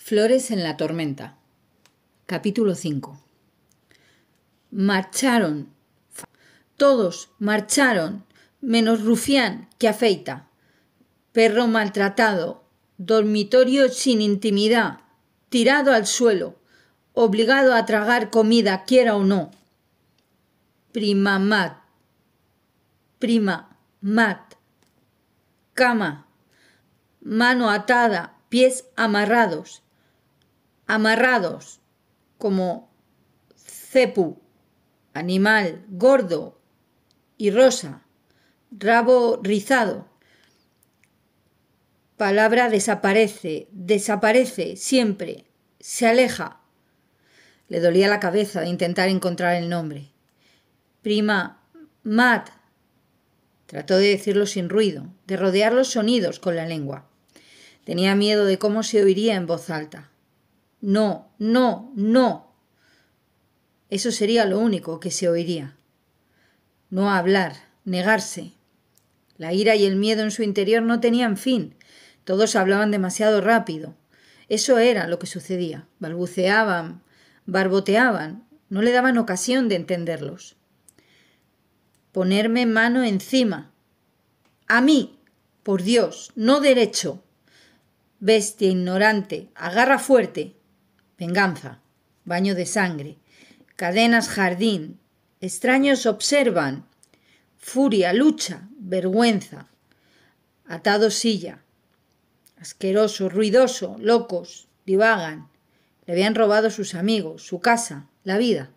Flores en la tormenta. Capítulo 5. Marcharon. Todos marcharon, menos Rufián, que afeita. Perro maltratado, dormitorio sin intimidad, tirado al suelo, obligado a tragar comida, quiera o no. Prima mat, cama, mano atada, pies amarrados, como cepu, animal gordo y rosa, rabo rizado. Palabra desaparece siempre, se aleja. Le dolía la cabeza de intentar encontrar el nombre. Prima mat. Trató de decirlo sin ruido, de rodear los sonidos con la lengua. Tenía miedo de cómo se oiría en voz alta. No. Eso sería lo único que se oiría. No hablar, negarse. La ira y el miedo en su interior no tenían fin. Todos hablaban demasiado rápido. Eso era lo que sucedía. Balbuceaban, barboteaban. No le daban ocasión de entenderlos. Ponerme mano encima. A mí, por Dios, no derecho. Bestia ignorante, agarra fuerte. Venganza, baño de sangre, cadenas jardín, extraños observan, furia, lucha, vergüenza, atado silla, asqueroso, ruidoso, locos, divagan, le habían robado sus amigos, su casa, la vida.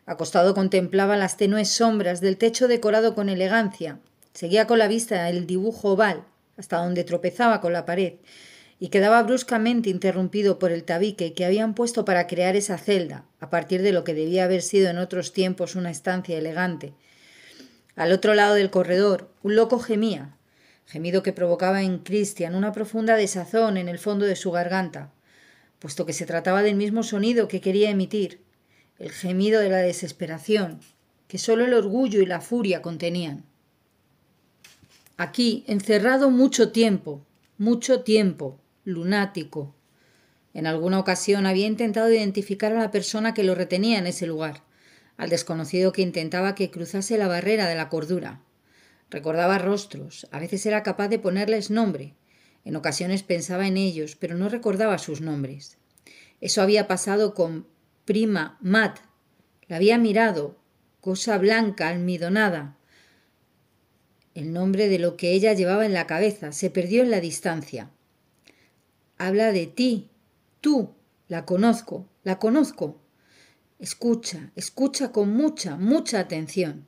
Acostado contemplaba las tenues sombras del techo decorado con elegancia, seguía con la vista el dibujo oval, hasta donde tropezaba con la pared, y quedaba bruscamente interrumpido por el tabique que habían puesto para crear esa celda, a partir de lo que debía haber sido en otros tiempos una estancia elegante. Al otro lado del corredor, un loco gemía, gemido que provocaba en Christian una profunda desazón en el fondo de su garganta, puesto que se trataba del mismo sonido que quería emitir, el gemido de la desesperación, que solo el orgullo y la furia contenían. Aquí, encerrado mucho tiempo, lunático. En alguna ocasión había intentado identificar a la persona que lo retenía en ese lugar, al desconocido que intentaba que cruzase la barrera de la cordura. Recordaba rostros, a veces era capaz de ponerles nombre, en ocasiones pensaba en ellos, pero no recordaba sus nombres. Eso había pasado con prima mat. La había mirado, cosa blanca, almidonada. El nombre de lo que ella llevaba en la cabeza se perdió en la distancia. Habla de ti, tú, la conozco. Escucha con mucha atención.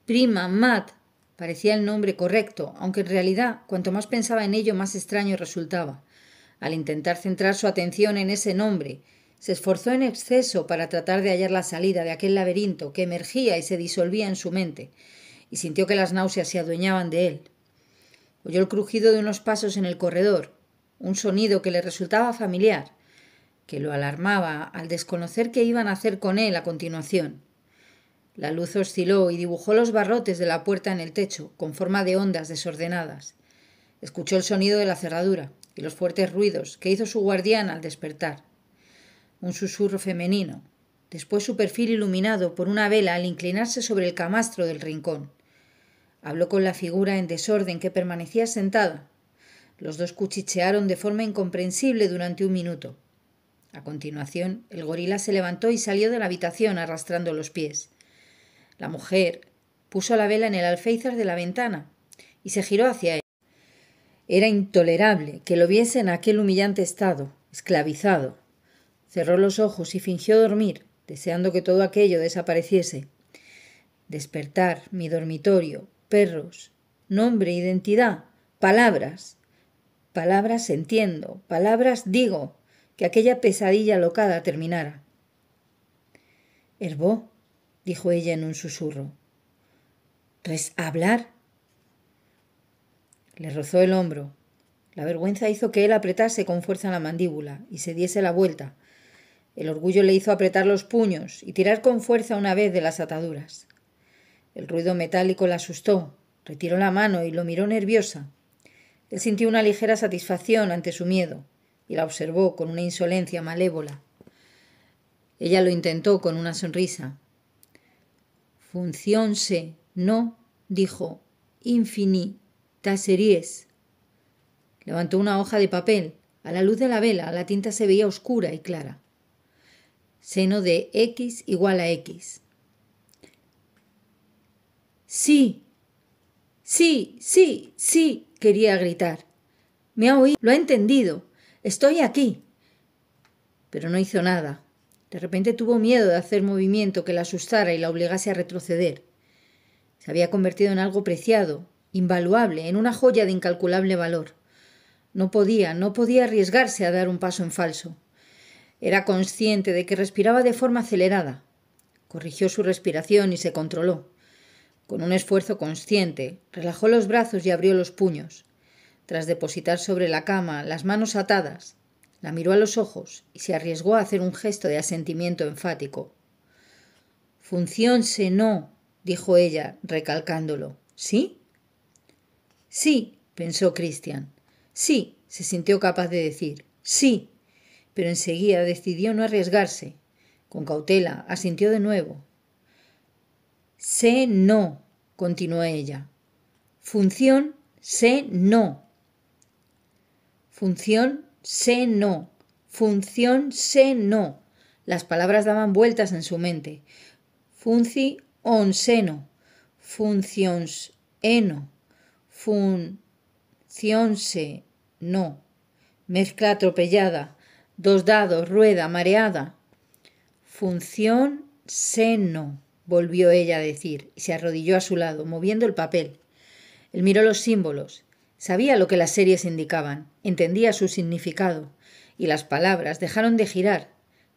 Prima mat parecía el nombre correcto, aunque en realidad cuanto más pensaba en ello más extraño resultaba. Al intentar centrar su atención en ese nombre, se esforzó en exceso para tratar de hallar la salida de aquel laberinto que emergía y se disolvía en su mente, y sintió que las náuseas se adueñaban de él. Oyó el crujido de unos pasos en el corredor, un sonido que le resultaba familiar, que lo alarmaba al desconocer qué iban a hacer con él a continuación. La luz osciló y dibujó los barrotes de la puerta en el techo, con forma de ondas desordenadas. Escuchó el sonido de la cerradura y los fuertes ruidos que hizo su guardián al despertar. Un susurro femenino, después su perfil iluminado por una vela al inclinarse sobre el camastro del rincón. Habló con la figura en desorden que permanecía sentada. Los dos cuchichearon de forma incomprensible durante un minuto. A continuación, el gorila se levantó y salió de la habitación arrastrando los pies. La mujer puso la vela en el alféizar de la ventana y se giró hacia él. Era intolerable que lo viese en aquel humillante estado, esclavizado. Cerró los ojos y fingió dormir, deseando que todo aquello desapareciese. Despertar, mi dormitorio, perros, nombre, identidad, palabras. Palabras entiendo, palabras digo, que aquella pesadilla locada terminara. —Herbó —dijo ella en un susurro—. ¿Hablar? Le rozó el hombro. La vergüenza hizo que él apretase con fuerza la mandíbula y se diese la vuelta. El orgullo le hizo apretar los puños y tirar con fuerza una vez de las ataduras. El ruido metálico la asustó. Retiró la mano y lo miró nerviosa. Él sintió una ligera satisfacción ante su miedo y la observó con una insolencia malévola. Ella lo intentó con una sonrisa. «Funciónse, no», dijo, «infinita series». Levantó una hoja de papel. A la luz de la vela, la tinta se veía oscura y clara. Seno de x igual a x. «Sí, sí, sí, sí», quería gritar. «Me ha oído, lo ha entendido. Estoy aquí». Pero no hizo nada. De repente tuvo miedo de hacer movimiento que la asustara y la obligase a retroceder. Se había convertido en algo preciado, invaluable, en una joya de incalculable valor. No podía arriesgarse a dar un paso en falso. Era consciente de que respiraba de forma acelerada. Corrigió su respiración y se controló. Con un esfuerzo consciente, relajó los brazos y abrió los puños. Tras depositar sobre la cama las manos atadas, la miró a los ojos y se arriesgó a hacer un gesto de asentimiento enfático. «Funciónse no», dijo ella, recalcándolo. «¿Sí?» «Sí», pensó Christian. «Sí», se sintió capaz de decir. «Sí», pero enseguida decidió no arriesgarse. Con cautela asintió de nuevo. «Sé no», continuó ella. «Función, sé no». «Función, sé no». «Función, sé no». Las palabras daban vueltas en su mente. «Funci on seno». «Funcions eno». «Funcionse no». Mezcla atropellada. 2 dados, rueda, mareada. «Función seno», volvió ella a decir, y se arrodilló a su lado, moviendo el papel. Él miró los símbolos. Sabía lo que las series indicaban, entendía su significado, y las palabras dejaron de girar,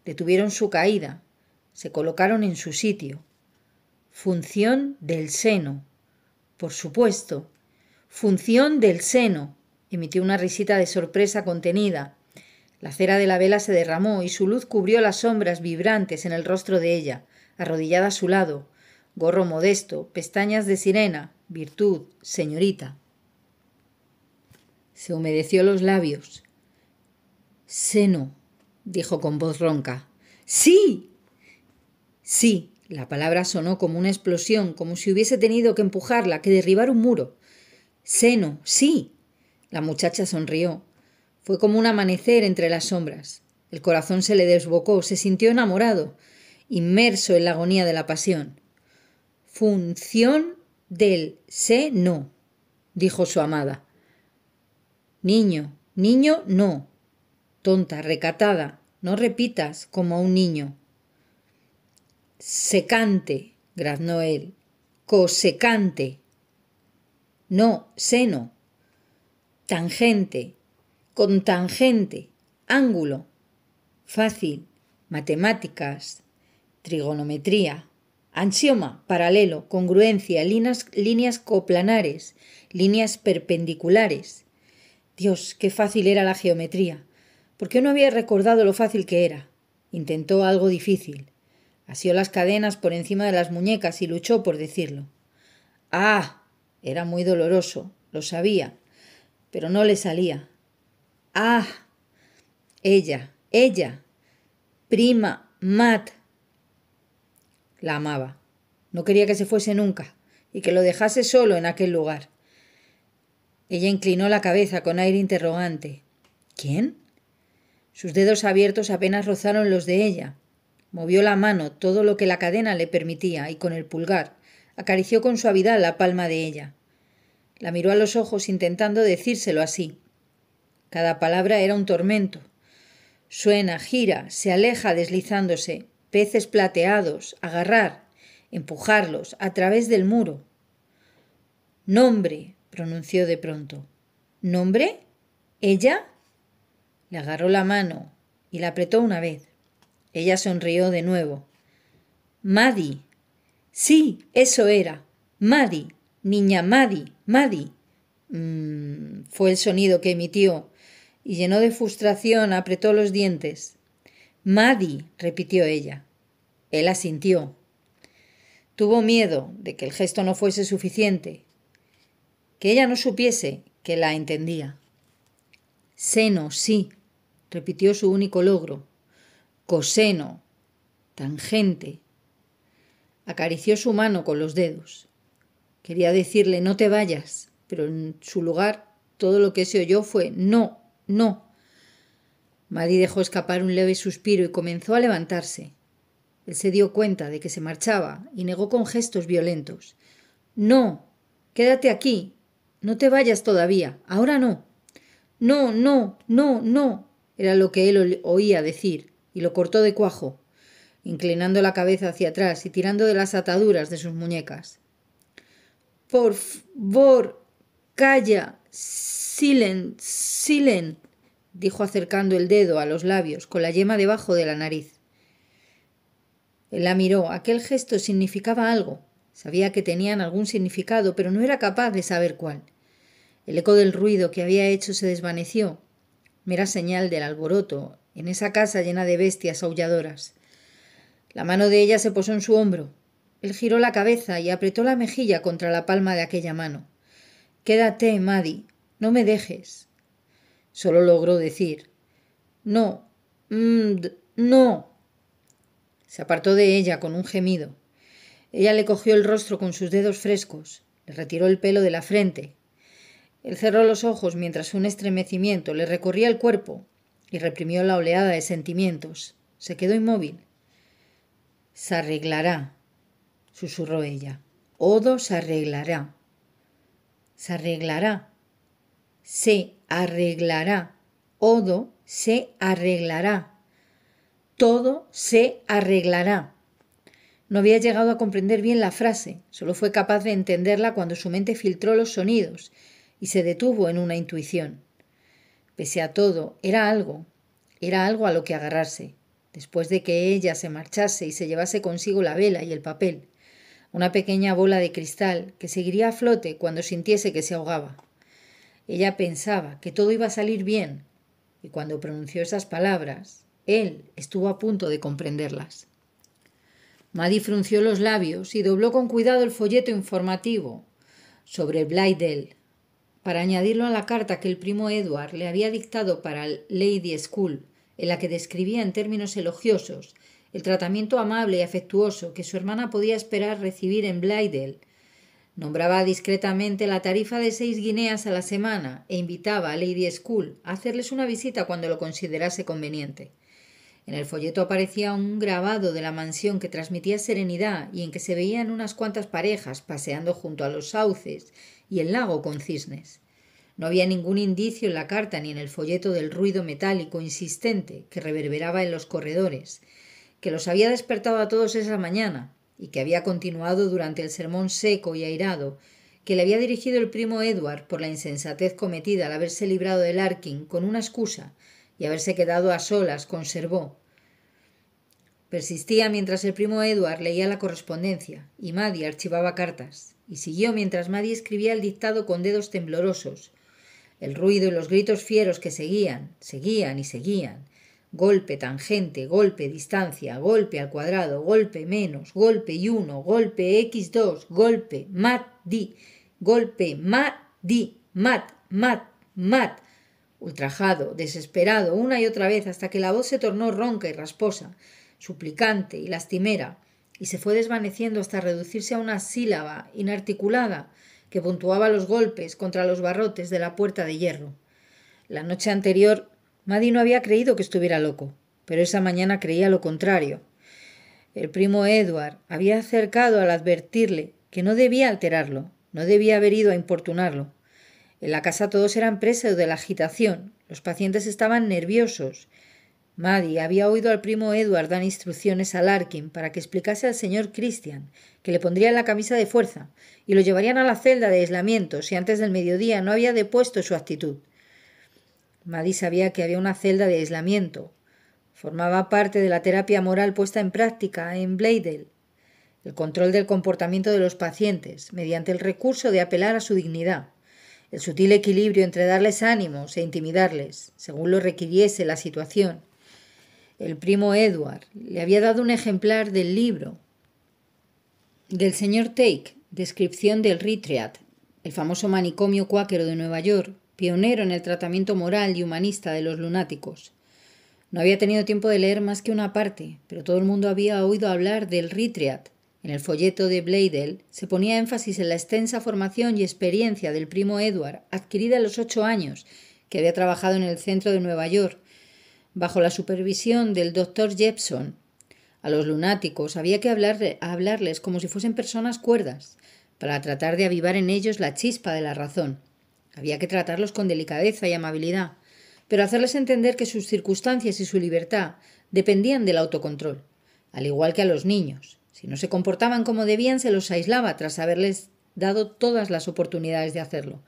detuvieron su caída, se colocaron en su sitio. «Función del seno». Por supuesto. «Función del seno». Emitió una risita de sorpresa contenida. La cera de la vela se derramó y su luz cubrió las sombras vibrantes en el rostro de ella, arrodillada a su lado, gorro modesto, pestañas de sirena, virtud, señorita. Se humedeció los labios. «Seno», dijo con voz ronca. «Sí». «Sí». La palabra sonó como una explosión, como si hubiese tenido que empujarla, que derribar un muro. «Seno, sí». La muchacha sonrió. Fue como un amanecer entre las sombras. El corazón se le desbocó, se sintió enamorado, inmerso en la agonía de la pasión. «Función del seno», dijo su amada. «Niño, niño, no. Tonta, recatada, no repitas como a un niño». «Secante», graznó él. «Cosecante». «No, seno». «Tangente, contangente, ángulo». «Fácil, matemáticas, trigonometría». «Axioma, paralelo, congruencia, líneas coplanares, líneas perpendiculares». Dios, qué fácil era la geometría. ¿Por qué no había recordado lo fácil que era? Intentó algo difícil. Asió las cadenas por encima de las muñecas y luchó por decirlo. «Ah». Era muy doloroso, lo sabía, pero no le salía. «Ah». Ella, prima, Mat. La amaba. No quería que se fuese nunca y que lo dejase solo en aquel lugar. Ella inclinó la cabeza con aire interrogante. ¿Quién? Sus dedos abiertos apenas rozaron los de ella. Movió la mano todo lo que la cadena le permitía y con el pulgar acarició con suavidad la palma de ella. La miró a los ojos intentando decírselo así. Cada palabra era un tormento. Suena, gira, se aleja deslizándose, peces plateados, agarrar, empujarlos a través del muro. «Nombre», pronunció de pronto. «¿Nombre? ¿Ella?» Le agarró la mano y la apretó una vez. Ella sonrió de nuevo. «Maddie». «Sí, eso era. Maddie. Niña Maddie. Maddie». Fue el sonido que emitió, y lleno de frustración apretó los dientes. «Maddie», repitió ella. Él asintió. Tuvo miedo de que el gesto no fuese suficiente, que ella no supiese que la entendía. «Seno, sí», repitió su único logro. Coseno, tangente. Acarició su mano con los dedos. Quería decirle no te vayas, pero en su lugar todo lo que se oyó fue no, no. Maddie dejó escapar un leve suspiro y comenzó a levantarse. Él se dio cuenta de que se marchaba y negó con gestos violentos. No, quédate aquí. No te vayas todavía. Ahora no. No, no, no, no. Era lo que él oía decir, y lo cortó de cuajo, inclinando la cabeza hacia atrás y tirando de las ataduras de sus muñecas. Por favor, calla. Silen, silen, dijo acercando el dedo a los labios con la yema debajo de la nariz. Él la miró. Aquel gesto significaba algo. Sabía que tenían algún significado, pero no era capaz de saber cuál. El eco del ruido que había hecho se desvaneció, mera señal del alboroto en esa casa llena de bestias aulladoras. La mano de ella se posó en su hombro. Él giró la cabeza y apretó la mejilla contra la palma de aquella mano. Quédate, Maddie, no me dejes. Solo logró decir no, no. Se apartó de ella con un gemido. Ella le cogió el rostro con sus dedos frescos, le retiró el pelo de la frente. Él cerró los ojos mientras un estremecimiento le recorría el cuerpo y reprimió la oleada de sentimientos. Se quedó inmóvil. Se arreglará, susurró ella. Odo se arreglará. Se arreglará. Se arreglará. Odo se arreglará. Todo se arreglará. No había llegado a comprender bien la frase, solo fue capaz de entenderla cuando su mente filtró los sonidos y se detuvo en una intuición. Pese a todo, era algo a lo que agarrarse, después de que ella se marchase y se llevase consigo la vela y el papel, una pequeña bola de cristal que seguiría a flote cuando sintiese que se ahogaba. Ella pensaba que todo iba a salir bien, y cuando pronunció esas palabras, él estuvo a punto de comprenderlas. Maddie frunció los labios y dobló con cuidado el folleto informativo sobre Blithedale, para añadirlo a la carta que el primo Edward le había dictado para Lady School, en la que describía en términos elogiosos el tratamiento amable y afectuoso que su hermana podía esperar recibir en Blithedale. Nombraba discretamente la tarifa de 6 guineas a la semana e invitaba a Lady School a hacerles una visita cuando lo considerase conveniente. En el folleto aparecía un grabado de la mansión que transmitía serenidad y en que se veían unas cuantas parejas paseando junto a los sauces y el lago con cisnes. No había ningún indicio en la carta ni en el folleto del ruido metálico insistente que reverberaba en los corredores, que los había despertado a todos esa mañana y que había continuado durante el sermón seco y airado que le había dirigido el primo Edward por la insensatez cometida al haberse librado de Larkin con una excusa y haberse quedado a solas con Servaux. Persistía mientras el primo Edward leía la correspondencia y Maddie archivaba cartas, y siguió mientras Maddie escribía el dictado con dedos temblorosos. El ruido y los gritos fieros que seguían y seguían. Golpe, tangente, golpe, distancia, golpe al cuadrado, golpe menos, golpe y 1, golpe x2, golpe, Maddie, golpe, Maddie, mat. Ultrajado, desesperado, una y otra vez, hasta que la voz se tornó ronca y rasposa, suplicante y lastimera, y se fue desvaneciendo hasta reducirse a una sílaba inarticulada que puntuaba los golpes contra los barrotes de la puerta de hierro. La noche anterior, Maddie no había creído que estuviera loco, pero esa mañana creía lo contrario. El primo Edward había acercado al advertirle que no debía alterarlo, no debía haber ido a importunarlo. En la casa todos eran presos de la agitación, los pacientes estaban nerviosos. Maddie había oído al primo Edward dar instrucciones a Larkin para que explicase al señor Christian que le pondrían la camisa de fuerza y lo llevarían a la celda de aislamiento si antes del mediodía no había depuesto su actitud. Maddie sabía que había una celda de aislamiento. Formaba parte de la terapia moral puesta en práctica en Blithedale, el control del comportamiento de los pacientes mediante el recurso de apelar a su dignidad, el sutil equilibrio entre darles ánimos e intimidarles, según lo requiriese la situación. El primo Edward le había dado un ejemplar del libro del señor Take, descripción del Retreat, el famoso manicomio cuáquero de Nueva York, pionero en el tratamiento moral y humanista de los lunáticos. No había tenido tiempo de leer más que una parte, pero todo el mundo había oído hablar del Retreat. En el folleto de Bladel se ponía énfasis en la extensa formación y experiencia del primo Edward, adquirida a los 8 años, que había trabajado en el centro de Nueva York, bajo la supervisión del doctor Jepson. A los lunáticos había que hablarles como si fuesen personas cuerdas, para tratar de avivar en ellos la chispa de la razón. Había que tratarlos con delicadeza y amabilidad, pero hacerles entender que sus circunstancias y su libertad dependían del autocontrol, al igual que a los niños. Si no se comportaban como debían, se los aislaba tras haberles dado todas las oportunidades de hacerlo.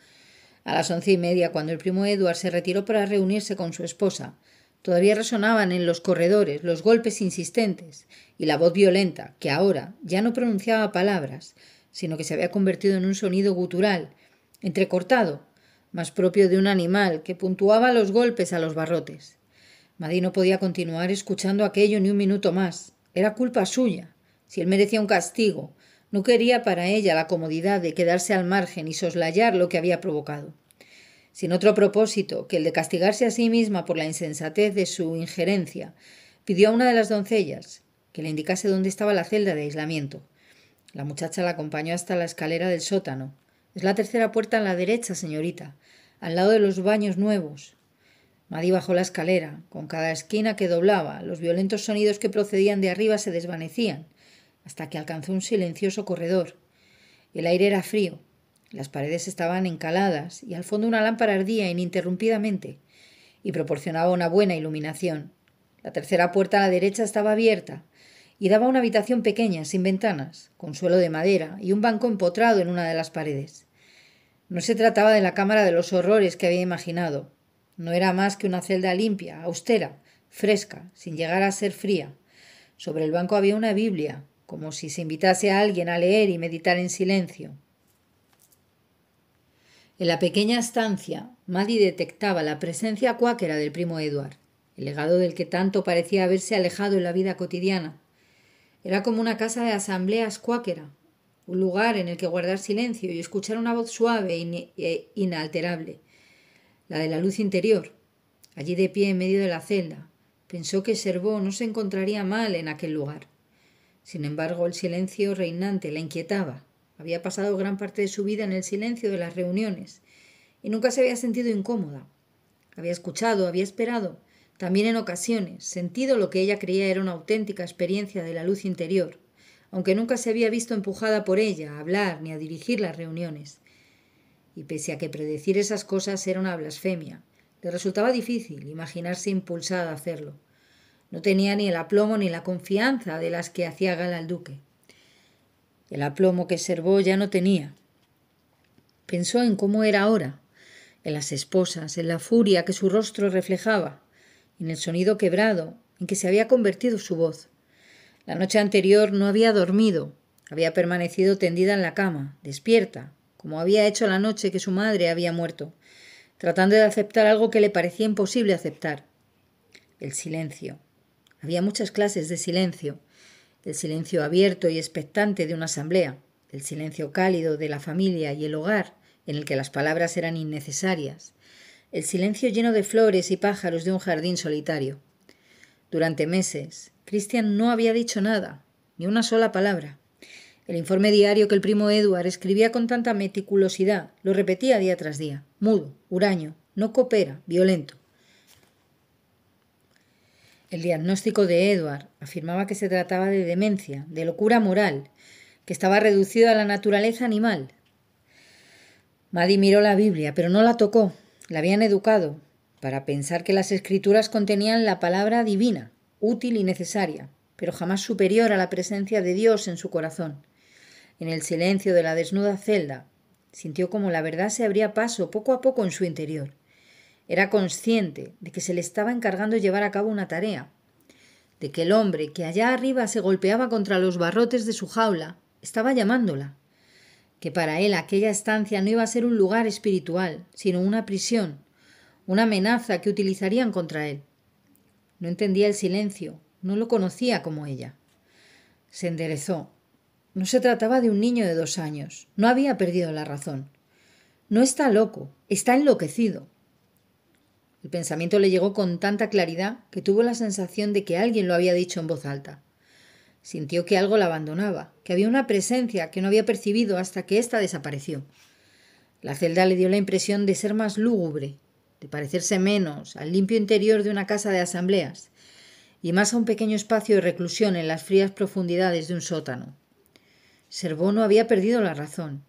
A las 11:30, cuando el primo Edward se retiró para reunirse con su esposa, todavía resonaban en los corredores los golpes insistentes y la voz violenta, que ahora ya no pronunciaba palabras, sino que se había convertido en un sonido gutural, entrecortado, más propio de un animal que puntuaba los golpes a los barrotes. Maddie no podía continuar escuchando aquello ni un minuto más. Era culpa suya. Si él merecía un castigo, no quería para ella la comodidad de quedarse al margen y soslayar lo que había provocado. Sin otro propósito que el de castigarse a sí misma por la insensatez de su injerencia, pidió a una de las doncellas que le indicase dónde estaba la celda de aislamiento. La muchacha la acompañó hasta la escalera del sótano. «Es la tercera puerta a la derecha, señorita, al lado de los baños nuevos». Maddie bajó la escalera. Con cada esquina que doblaba, los violentos sonidos que procedían de arriba se desvanecían, hasta que alcanzó un silencioso corredor. El aire era frío, las paredes estaban encaladas y al fondo una lámpara ardía ininterrumpidamente y proporcionaba una buena iluminación. La tercera puerta a la derecha estaba abierta y daba a una habitación pequeña, sin ventanas, con suelo de madera y un banco empotrado en una de las paredes. No se trataba de la cámara de los horrores que había imaginado. No era más que una celda limpia, austera, fresca, sin llegar a ser fría. Sobre el banco había una Biblia, como si se invitase a alguien a leer y meditar en silencio. En la pequeña estancia, Maddie detectaba la presencia cuáquera del primo Edward, el legado del que tanto parecía haberse alejado en la vida cotidiana. Era como una casa de asambleas cuáquera, un lugar en el que guardar silencio y escuchar una voz suave e inalterable, la de la luz interior. Allí de pie en medio de la celda, pensó que Servaux no se encontraría mal en aquel lugar. Sin embargo, el silencio reinante la inquietaba. Había pasado gran parte de su vida en el silencio de las reuniones y nunca se había sentido incómoda. Había escuchado, había esperado, también en ocasiones, sentido lo que ella creía era una auténtica experiencia de la luz interior, aunque nunca se había visto empujada por ella a hablar ni a dirigir las reuniones. Y pese a que predecir esas cosas era una blasfemia, le resultaba difícil imaginarse impulsada a hacerlo. No tenía ni el aplomo ni la confianza de las que hacía gala el duque. El aplomo que Servaux ya no tenía. Pensó en cómo era ahora, en las esposas, en la furia que su rostro reflejaba, en el sonido quebrado en que se había convertido su voz. La noche anterior no había dormido, había permanecido tendida en la cama, despierta, como había hecho la noche que su madre había muerto, tratando de aceptar algo que le parecía imposible aceptar. El silencio. Había muchas clases de silencio. El silencio abierto y expectante de una asamblea, el silencio cálido de la familia y el hogar, en el que las palabras eran innecesarias, el silencio lleno de flores y pájaros de un jardín solitario. Durante meses, Christian no había dicho nada, ni una sola palabra. El informe diario que el primo Edward escribía con tanta meticulosidad lo repetía día tras día. Mudo, huraño, no coopera, violento. El diagnóstico de Edward afirmaba que se trataba de demencia, de locura moral, que estaba reducido a la naturaleza animal. Maddie miró la Biblia, pero no la tocó. La habían educado para pensar que las escrituras contenían la palabra divina, útil y necesaria, pero jamás superior a la presencia de Dios en su corazón. En el silencio de la desnuda celda, sintió como la verdad se abría paso poco a poco en su interior. Era consciente de que se le estaba encargando llevar a cabo una tarea, de que el hombre que allá arriba se golpeaba contra los barrotes de su jaula estaba llamándola, que para él aquella estancia no iba a ser un lugar espiritual, sino una prisión, una amenaza que utilizarían contra él. No entendía el silencio, no lo conocía como ella. Se enderezó. No se trataba de un niño de 2 años, no había perdido la razón. No está loco, está enloquecido. El pensamiento le llegó con tanta claridad que tuvo la sensación de que alguien lo había dicho en voz alta. Sintió que algo la abandonaba, que había una presencia que no había percibido hasta que ésta desapareció. La celda le dio la impresión de ser más lúgubre, de parecerse menos al limpio interior de una casa de asambleas y más a un pequeño espacio de reclusión en las frías profundidades de un sótano. Servó no había perdido la razón.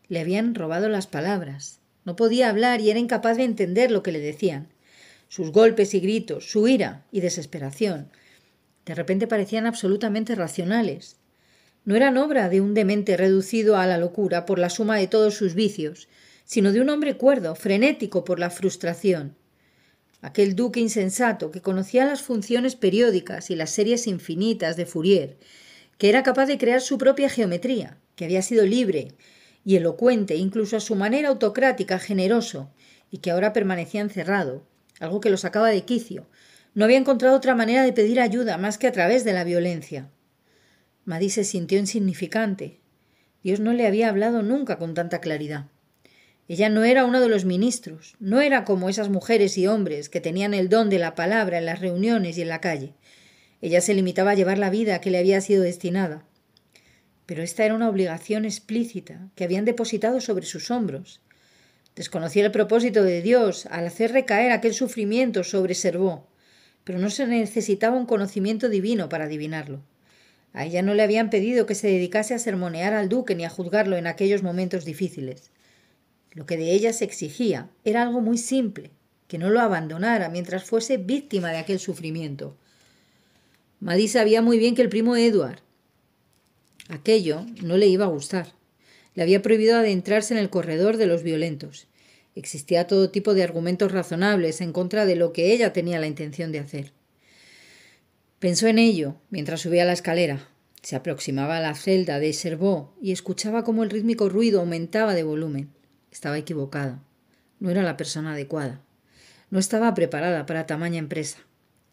Le habían robado las palabras. No podía hablar y era incapaz de entender lo que le decían. Sus golpes y gritos, su ira y desesperación, de repente parecían absolutamente racionales. No eran obra de un demente reducido a la locura por la suma de todos sus vicios, sino de un hombre cuerdo, frenético por la frustración. Aquel duque insensato que conocía las funciones periódicas y las series infinitas de Fourier, que era capaz de crear su propia geometría, que había sido libre y elocuente, incluso a su manera autocrática, generoso, y que ahora permanecía encerrado, algo que lo sacaba de quicio. No había encontrado otra manera de pedir ayuda más que a través de la violencia. Maddy se sintió insignificante. Dios no le había hablado nunca con tanta claridad. Ella no era uno de los ministros, no era como esas mujeres y hombres que tenían el don de la palabra en las reuniones y en la calle. Ella se limitaba a llevar la vida que le había sido destinada. Pero esta era una obligación explícita que habían depositado sobre sus hombros. Desconocía el propósito de Dios al hacer recaer aquel sufrimiento sobre Servaux, pero no se necesitaba un conocimiento divino para adivinarlo. A ella no le habían pedido que se dedicase a sermonear al duque ni a juzgarlo en aquellos momentos difíciles. Lo que de ella se exigía era algo muy simple, que no lo abandonara mientras fuese víctima de aquel sufrimiento. Maddy sabía muy bien que el primo Edward, aquello no le iba a gustar. Le había prohibido adentrarse en el corredor de los violentos. Existía todo tipo de argumentos razonables en contra de lo que ella tenía la intención de hacer. Pensó en ello mientras subía la escalera. Se aproximaba a la celda de Servaux y escuchaba cómo el rítmico ruido aumentaba de volumen. Estaba equivocada. No era la persona adecuada. No estaba preparada para tamaña empresa.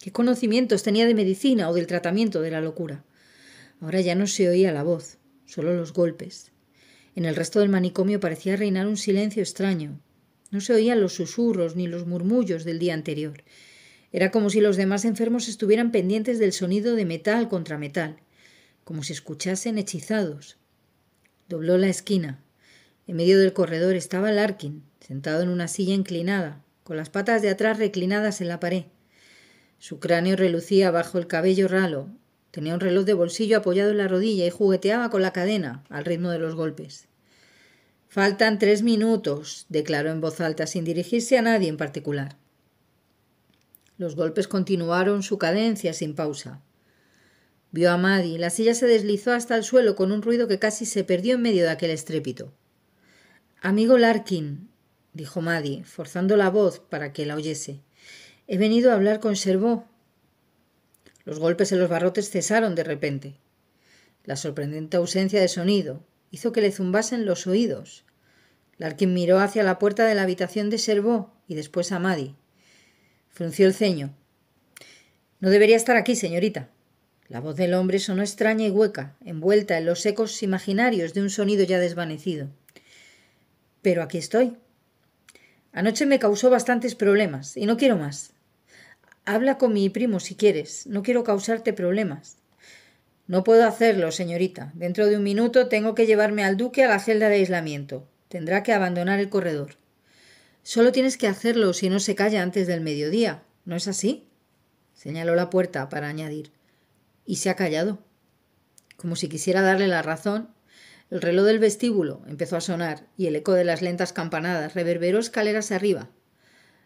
¿Qué conocimientos tenía de medicina o del tratamiento de la locura? Ahora ya no se oía la voz, solo los golpes. En el resto del manicomio parecía reinar un silencio extraño. No se oían los susurros ni los murmullos del día anterior. Era como si los demás enfermos estuvieran pendientes del sonido de metal contra metal, como si escuchasen hechizados. Dobló la esquina. En medio del corredor estaba Larkin, sentado en una silla inclinada, con las patas de atrás reclinadas en la pared. Su cráneo relucía bajo el cabello ralo. Tenía un reloj de bolsillo apoyado en la rodilla y jugueteaba con la cadena al ritmo de los golpes. «Faltan 3 minutos», declaró en voz alta, sin dirigirse a nadie en particular. Los golpes continuaron su cadencia sin pausa. Vio a Maddy. La silla se deslizó hasta el suelo con un ruido que casi se perdió en medio de aquel estrépito. «Amigo Larkin», dijo Maddy, forzando la voz para que la oyese, «he venido a hablar con Servaux». Los golpes en los barrotes cesaron de repente. La sorprendente ausencia de sonido hizo que le zumbasen los oídos. Larkin miró hacia la puerta de la habitación de Servaux y después a Maddy. Frunció el ceño. «No debería estar aquí, señorita». La voz del hombre sonó extraña y hueca, envuelta en los ecos imaginarios de un sonido ya desvanecido. «Pero aquí estoy. Anoche me causó bastantes problemas y no quiero más. Habla con mi primo si quieres. No quiero causarte problemas». «No puedo hacerlo, señorita. Dentro de un minuto tengo que llevarme al duque a la celda de aislamiento. Tendrá que abandonar el corredor». «Solo tienes que hacerlo si no se calla antes del mediodía. ¿No es así?», señaló la puerta para añadir. «Y se ha callado». Como si quisiera darle la razón, el reloj del vestíbulo empezó a sonar y el eco de las lentas campanadas reverberó escaleras arriba.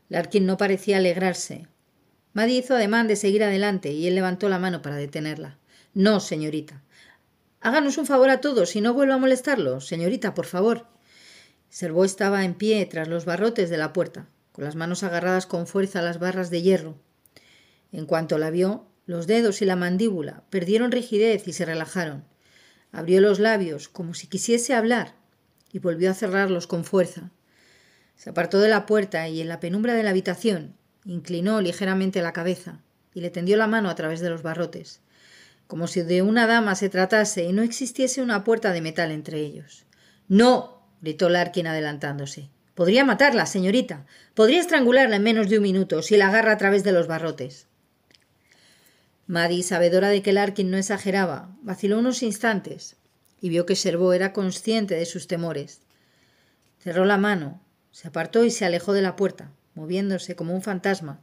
Larkin no parecía alegrarse. Maddy hizo ademán de seguir adelante y él levantó la mano para detenerla. «No, señorita. Háganos un favor a todos y no vuelva a molestarlo. Señorita, por favor». Servaux estaba en pie tras los barrotes de la puerta, con las manos agarradas con fuerza a las barras de hierro. En cuanto la vio, los dedos y la mandíbula perdieron rigidez y se relajaron. Abrió los labios como si quisiese hablar y volvió a cerrarlos con fuerza. Se apartó de la puerta y en la penumbra de la habitación inclinó ligeramente la cabeza y le tendió la mano a través de los barrotes, como si de una dama se tratase y no existiese una puerta de metal entre ellos. «¡No!», gritó Larkin adelantándose. Podría matarla, señorita. Podría estrangularla en menos de un minuto si la agarra a través de los barrotes. Maddie, sabedora de que Larkin no exageraba, vaciló unos instantes y vio que Servo era consciente de sus temores. Cerró la mano, se apartó y se alejó de la puerta, moviéndose como un fantasma,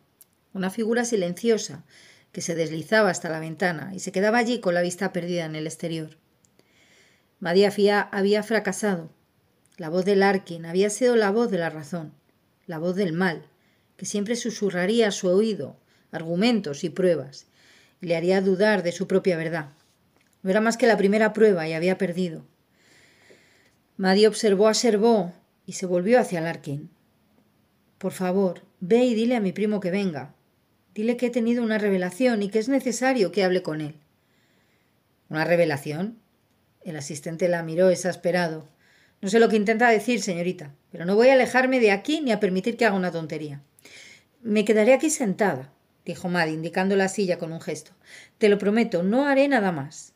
una figura silenciosa que se deslizaba hasta la ventana y se quedaba allí con la vista perdida en el exterior. Maddie había fracasado. La voz de Larkin había sido la voz de la razón, la voz del mal, que siempre susurraría a su oído argumentos y pruebas, y le haría dudar de su propia verdad. No era más que la primera prueba y había perdido. Maddie observó a Servo y se volvió hacia Larkin. Por favor, ve y dile a mi primo que venga. Dile que he tenido una revelación y que es necesario que hable con él. ¿Una revelación? El asistente la miró exasperado. No sé lo que intenta decir, señorita, pero no voy a alejarme de aquí ni a permitir que haga una tontería. Me quedaré aquí sentada, dijo Maddie, indicando la silla con un gesto. Te lo prometo, no haré nada más.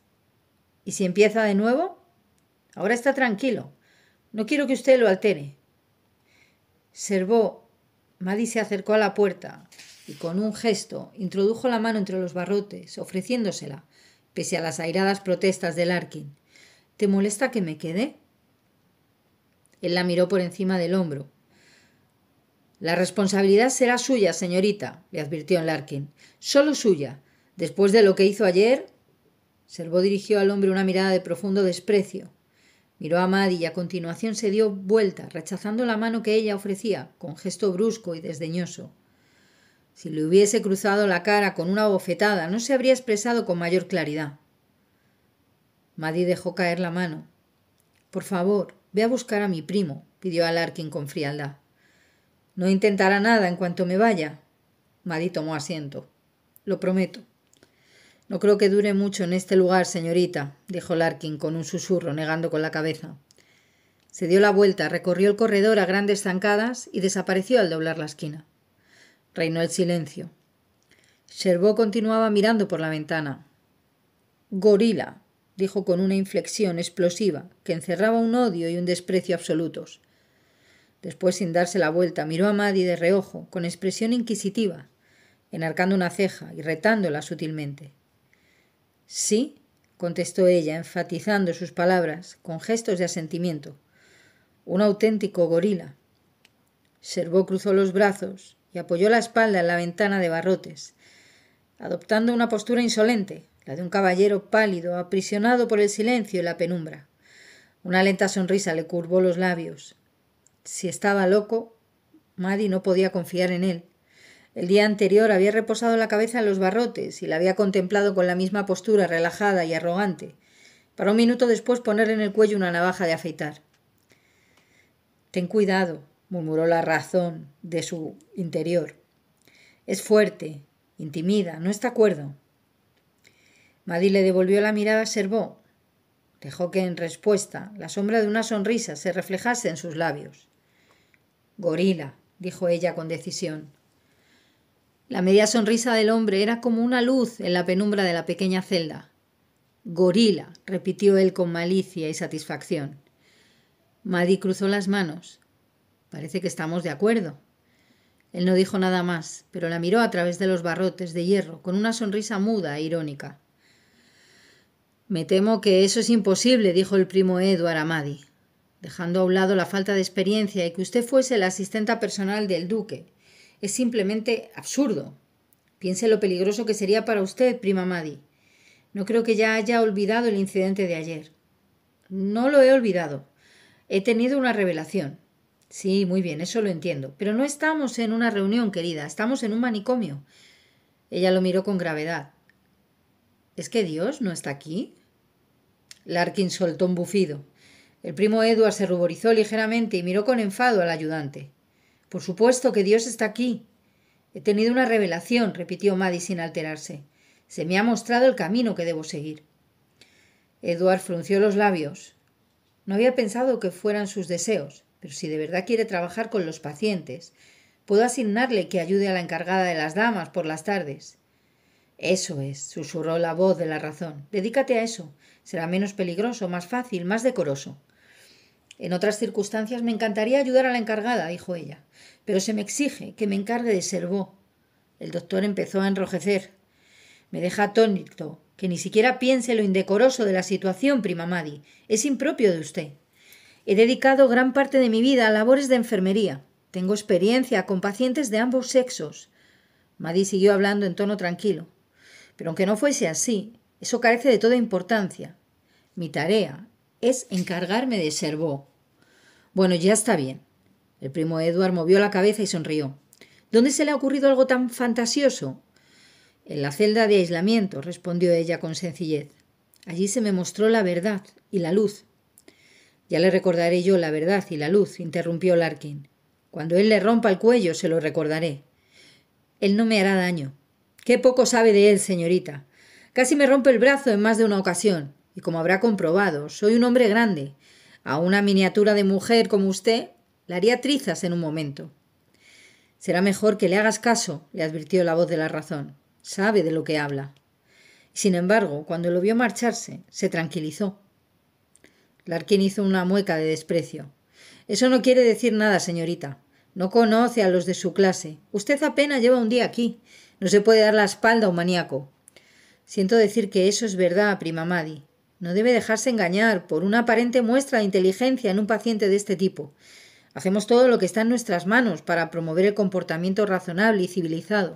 ¿Y si empieza de nuevo? Ahora está tranquilo. No quiero que usted lo altere. Servo. Maddie se acercó a la puerta y con un gesto introdujo la mano entre los barrotes, ofreciéndosela, pese a las airadas protestas de Larkin. ¿Te molesta que me quede? Él la miró por encima del hombro. La responsabilidad será suya, señorita, le advirtió Larkin. Solo suya. Después de lo que hizo ayer. Servo dirigió al hombre una mirada de profundo desprecio. Miró a Maddie y a continuación se dio vuelta, rechazando la mano que ella ofrecía, con gesto brusco y desdeñoso. Si le hubiese cruzado la cara con una bofetada, no se habría expresado con mayor claridad. Maddie dejó caer la mano. Por favor, ve a buscar a mi primo, pidió a Larkin con frialdad. No intentará nada en cuanto me vaya. Maddie tomó asiento. Lo prometo. No creo que dure mucho en este lugar, señorita, dijo Larkin con un susurro, negando con la cabeza. Se dio la vuelta, recorrió el corredor a grandes zancadas y desapareció al doblar la esquina. Reinó el silencio. Servo continuaba mirando por la ventana. Gorila, dijo con una inflexión explosiva que encerraba un odio y un desprecio absolutos. Después, sin darse la vuelta, miró a Maddie de reojo, con expresión inquisitiva, enarcando una ceja y retándola sutilmente. Sí, contestó ella, enfatizando sus palabras, con gestos de asentimiento. Un auténtico gorila. Servo cruzó los brazos y apoyó la espalda en la ventana de barrotes, adoptando una postura insolente, la de un caballero pálido, aprisionado por el silencio y la penumbra. Una lenta sonrisa le curvó los labios. Si estaba loco, Maddie no podía confiar en él. El día anterior había reposado la cabeza en los barrotes y la había contemplado con la misma postura relajada y arrogante, para un minuto después ponerle en el cuello una navaja de afeitar. Ten cuidado, murmuró la razón de su interior. Es fuerte, intimida, no está cuerdo. Maddie le devolvió la mirada a Servo. Dejó que en respuesta la sombra de una sonrisa se reflejase en sus labios. Gorila, dijo ella con decisión. La media sonrisa del hombre era como una luz en la penumbra de la pequeña celda. Gorila, repitió él con malicia y satisfacción. Maddie cruzó las manos. Parece que estamos de acuerdo. Él no dijo nada más, pero la miró a través de los barrotes de hierro con una sonrisa muda e irónica. Me temo que eso es imposible, dijo el primo Edward a Maddie, dejando a un lado la falta de experiencia y que usted fuese la asistenta personal del duque. Es simplemente absurdo. Piense lo peligroso que sería para usted, prima Maddie. No creo que ya haya olvidado el incidente de ayer. No lo he olvidado. He tenido una revelación. Sí, muy bien, eso lo entiendo. Pero no estamos en una reunión, querida. Estamos en un manicomio. Ella lo miró con gravedad. ¿Es que Dios no está aquí? Larkin soltó un bufido. El primo Edward se ruborizó ligeramente y miró con enfado al ayudante. Por supuesto que Dios está aquí. He tenido una revelación, repitió Maddie sin alterarse. Se me ha mostrado el camino que debo seguir. Edward frunció los labios. No había pensado que fueran sus deseos, pero si de verdad quiere trabajar con los pacientes, puedo asignarle que ayude a la encargada de las damas por las tardes. Eso es, susurró la voz de la razón. Dedícate a eso. Será menos peligroso, más fácil, más decoroso. En otras circunstancias me encantaría ayudar a la encargada, dijo ella, pero se me exige que me encargue de Servó. El doctor empezó a enrojecer. Me deja atónito que ni siquiera piense lo indecoroso de la situación, prima Maddie. Es impropio de usted. He dedicado gran parte de mi vida a labores de enfermería. Tengo experiencia con pacientes de ambos sexos. Maddie siguió hablando en tono tranquilo. Pero aunque no fuese así, eso carece de toda importancia. Mi tarea es encargarme de Servó. Bueno, ya está bien. El primo Edward movió la cabeza y sonrió. ¿Dónde se le ha ocurrido algo tan fantasioso? En la celda de aislamiento, respondió ella con sencillez. Allí se me mostró la verdad y la luz. Ya le recordaré yo la verdad y la luz, interrumpió Larkin. Cuando él le rompa el cuello se lo recordaré. Él no me hará daño. Qué poco sabe de él, señorita. Casi me rompe el brazo en más de una ocasión, y como habrá comprobado, soy un hombre grande. A una miniatura de mujer como usted le haría trizas en un momento. Será mejor que le hagas caso, le advirtió la voz de la razón. Sabe de lo que habla. Sin embargo, cuando lo vio marcharse, se tranquilizó. Larkin hizo una mueca de desprecio. Eso no quiere decir nada, señorita. No conoce a los de su clase. Usted apenas lleva un día aquí. No se puede dar la espalda a un maníaco. Siento decir que eso es verdad, prima Maddie. No debe dejarse engañar por una aparente muestra de inteligencia en un paciente de este tipo. Hacemos todo lo que está en nuestras manos para promover el comportamiento razonable y civilizado.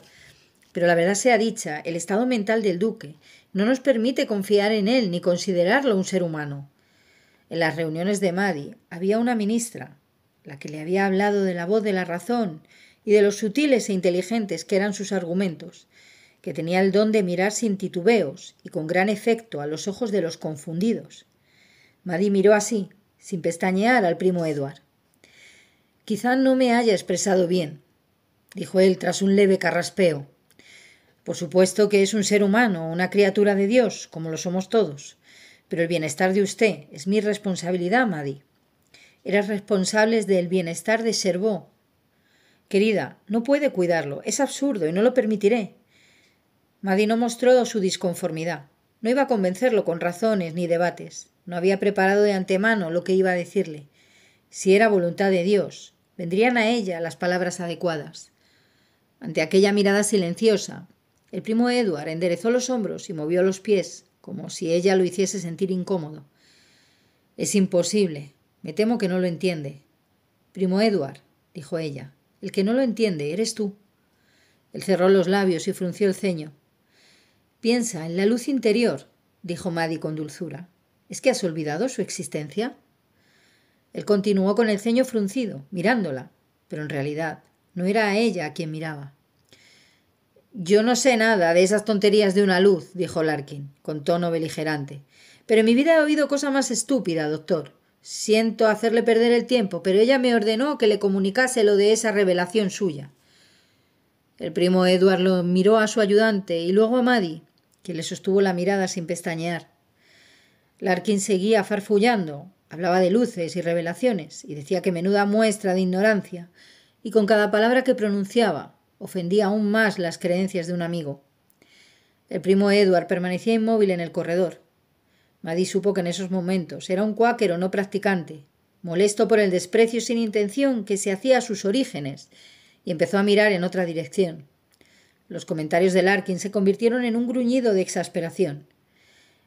Pero la verdad sea dicha, el estado mental del duque no nos permite confiar en él ni considerarlo un ser humano. En las reuniones de Maddie había una ministra, la que le había hablado de la voz de la razón y de los sutiles e inteligentes que eran sus argumentos, que tenía el don de mirar sin titubeos y con gran efecto a los ojos de los confundidos. Maddie miró así, sin pestañear, al primo Edward. Quizá no me haya expresado bien, dijo él tras un leve carraspeo. Por supuesto que es un ser humano, una criatura de Dios, como lo somos todos. Pero el bienestar de usted es mi responsabilidad, Maddie. Eres responsable del bienestar de Servó. Querida, no puede cuidarlo. Es absurdo y no lo permitiré. Maddie no mostró su disconformidad. No iba a convencerlo con razones ni debates. No había preparado de antemano lo que iba a decirle. Si era voluntad de Dios, vendrían a ella las palabras adecuadas. Ante aquella mirada silenciosa, el primo Edward enderezó los hombros y movió los pies, como si ella lo hiciese sentir incómodo. Es imposible. Me temo que no lo entiende. Primo Edward, dijo ella, el que no lo entiende eres tú. Él cerró los labios y frunció el ceño. Piensa en la luz interior, dijo Maddie con dulzura. ¿Es que has olvidado su existencia? Él continuó con el ceño fruncido, mirándola, pero en realidad no era a ella a quien miraba. Yo no sé nada de esas tonterías de una luz, dijo Larkin, con tono beligerante. Pero en mi vida he oído cosa más estúpida, doctor. Siento hacerle perder el tiempo, pero ella me ordenó que le comunicase lo de esa revelación suya. El primo Edward lo miró a su ayudante y luego a Maddie, que le sostuvo la mirada sin pestañear. Larkin seguía farfullando, hablaba de luces y revelaciones, y decía que menuda muestra de ignorancia, y con cada palabra que pronunciaba ofendía aún más las creencias de un amigo. El primo Edward permanecía inmóvil en el corredor. Maddie supo que en esos momentos era un cuáquero no practicante, molesto por el desprecio sin intención que se hacía a sus orígenes, y empezó a mirar en otra dirección. Los comentarios de Larkin se convirtieron en un gruñido de exasperación.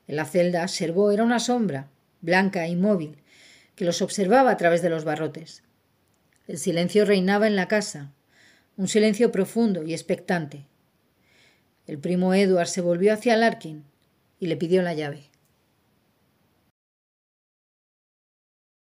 En la celda, Servó era una sombra, blanca e inmóvil, que los observaba a través de los barrotes. El silencio reinaba en la casa, un silencio profundo y expectante. El primo Edward se volvió hacia Larkin y le pidió la llave.